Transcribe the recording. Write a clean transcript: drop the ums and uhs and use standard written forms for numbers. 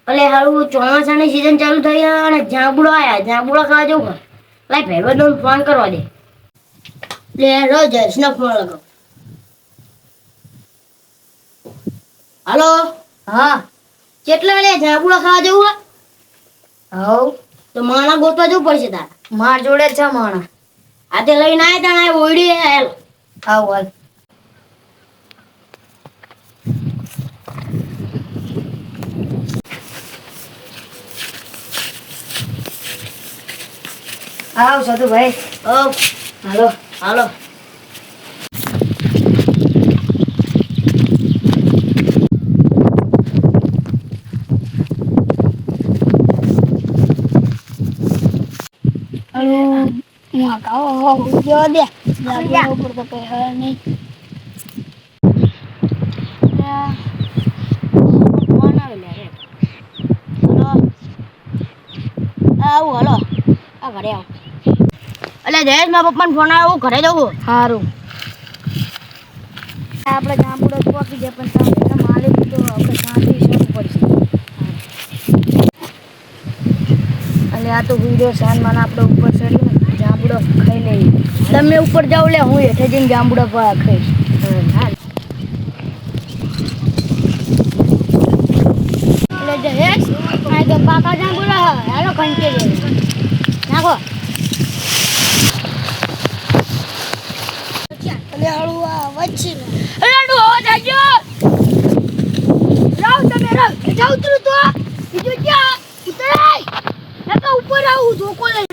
અલે હારું ચોમાસાની સીઝન ચાલુ થઈ અને જાંબુડો આયા જાંબુડા ખાવા જવું લાય ભાઈબંધો ફોન કરવા દે લે રો જયસનો ફોન લગાવ હાલો હા કેટલા લે જાંબુડા ખાવા જવું હવ તો માણા ગોતવા જવું પડશે તાર માર જોડે છે માણા આ તે લઈને આય તાણ ઓયડી હેલ આવ હાલ આવ સદુ ભાઈ હાલો હાલો હું કાઓ જો દે જાબુડા ઉપર તો કઈ હે નહીં ફોન આવે લે હાલો આવ હાલો આ ઘરે આવ અલે જયેશ મારા પપ્પાને ફોન આવ્યો હું ઘરે જવું સારું આપણે જાંબુડો પોકી જાય પણ તમે માલિક તો આપણે શાંતિ શરૂ પડશે અને આ તો વિડીયો સાન મને આપણે ઉપર ચડીને જાંબુડો ખાઈ લઈએ તમે ઉપર જાઓ લે હું હેઠે જઈને જાંબુડો ખાઈશ એટલે જયેશ આ તો પાકા જાંબુડા હેલો કંચે નાખો અલે હળવા વચ્ચે અરે નો જાજો રાવ તમે રાવ જાવ તું તો બીજો ક્યાં ઉતરાય નકા ઉપર આવું ધોકો લઈ